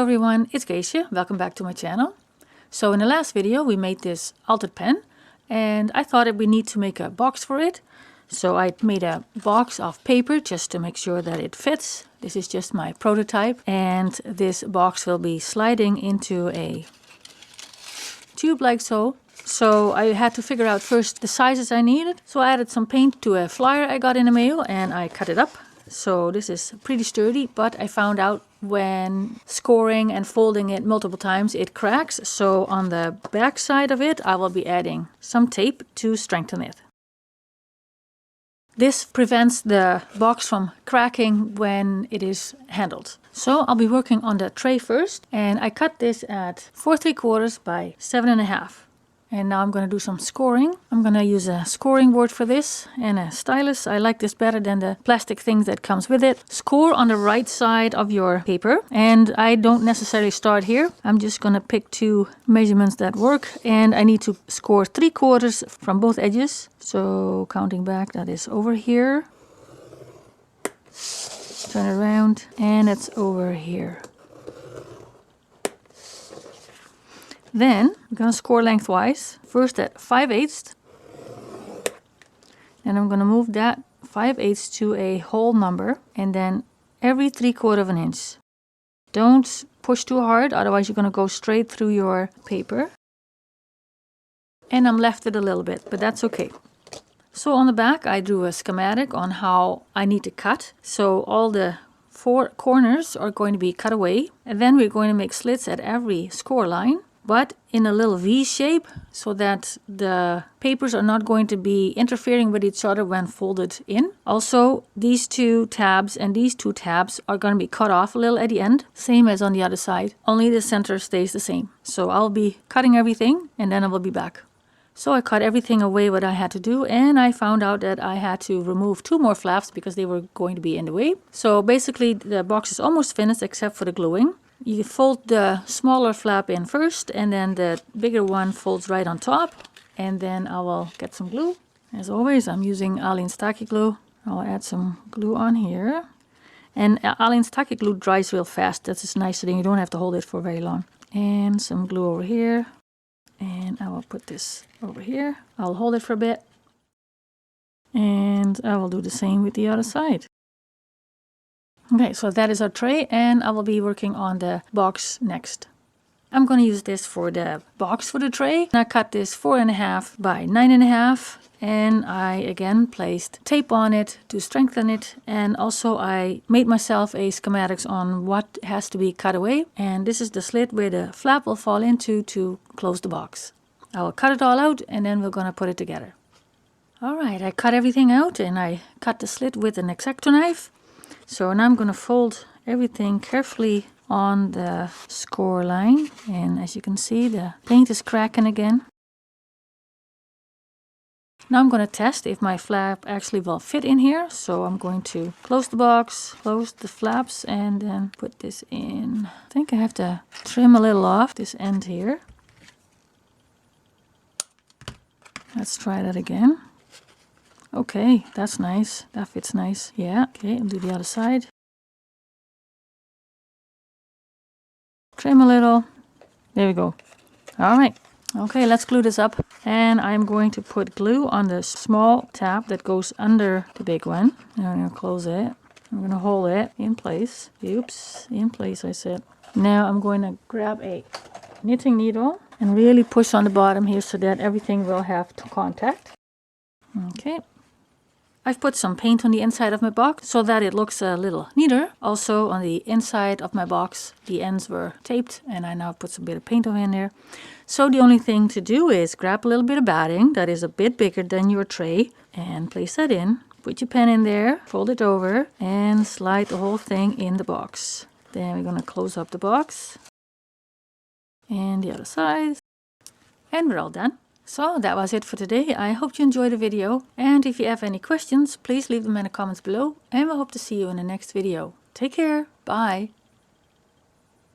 Hello everyone, it's Geesje. Welcome back to my channel. So in the last video we made this altered pen and I thought that we need to make a box for it. So I made a box of paper just to make sure that it fits. This is just my prototype and this box will be sliding into a tube like so. So I had to figure out first the sizes I needed. So I added some paint to a flyer I got in the mail and I cut it up. So this is pretty sturdy, but I found out when scoring and folding it multiple times it cracks. So on the back side of it I will be adding some tape to strengthen it. This prevents the box from cracking when it is handled. So I'll be working on the tray first, and I cut this at 4 3/4 by 7.5. And now I'm going to do some scoring. I'm going to use a scoring board for this and a stylus. I like this better than the plastic thing that comes with it. Score on the right side of your paper. And I don't necessarily start here. I'm just going to pick two measurements that work. And I need to score 3/4 from both edges. So counting back, that is over here. Turn it around and it's over here. Then we're going to score lengthwise. First at 5/8. And I'm going to move that 5/8 to a whole number. And then every 3/4 of an inch. Don't push too hard, otherwise you're going to go straight through your paper. And I'm left it a little bit, but that's okay. So on the back I drew a schematic on how I need to cut. So all the 4 corners are going to be cut away. And then we're going to make slits at every score line, but in a little V shape so that the papers are not going to be interfering with each other when folded in. Also, these 2 tabs and these 2 tabs are going to be cut off a little at the end, same as on the other side, only the center stays the same. So I'll be cutting everything and then I will be back. So I cut everything away what I had to do, and I found out that I had to remove 2 more flaps because they were going to be in the way. So basically the box is almost finished except for the gluing. You fold the smaller flap in first and then the bigger one folds right on top. And then I will get some glue. As always, I'm using Aleene's Tacky glue. I'll add some glue on here. And Aleene's Tacky glue dries real fast. That's just nice so then you don't have to hold it for very long. And some glue over here. And I will put this over here. I'll hold it for a bit. And I will do the same with the other side. Okay, so that is our tray and I will be working on the box next. I'm going to use this for the box for the tray. I cut this 4.5 by 9.5 and I again placed tape on it to strengthen it, and also I made myself a schematics on what has to be cut away, and this is the slit where the flap will fall into to close the box. I will cut it all out and then we're going to put it together. Alright, I cut everything out and I cut the slit with an X-Acto knife. So now I'm going to fold everything carefully on the score line, and as you can see the paint is cracking again. Now I'm going to test if my flap actually will fit in here. So I'm going to close the box, close the flaps, and then put this in. I think I have to trim a little off this end here. Let's try that again. Okay, that's nice. That fits nice. Yeah, okay, I'll do the other side. Trim a little. There we go. All right. Okay, let's glue this up. And I'm going to put glue on the small tab that goes under the big one. And I'm going to close it. I'm going to hold it in place. Oops, in place I said. Now I'm going to grab a knitting needle and really push on the bottom here so that everything will have contact. Okay. I've put some paint on the inside of my box so that it looks a little neater. Also on the inside of my box, the ends were taped and I now put some bit of paint over in there. So the only thing to do is grab a little bit of batting that is a bit bigger than your tray and place that in. Put your pen in there, fold it over and slide the whole thing in the box. Then we're going to close up the box and the other side, and we're all done. So that was it for today. I hope you enjoyed the video, and if you have any questions, please leave them in the comments below, and we hope to see you in the next video. Take care. Bye.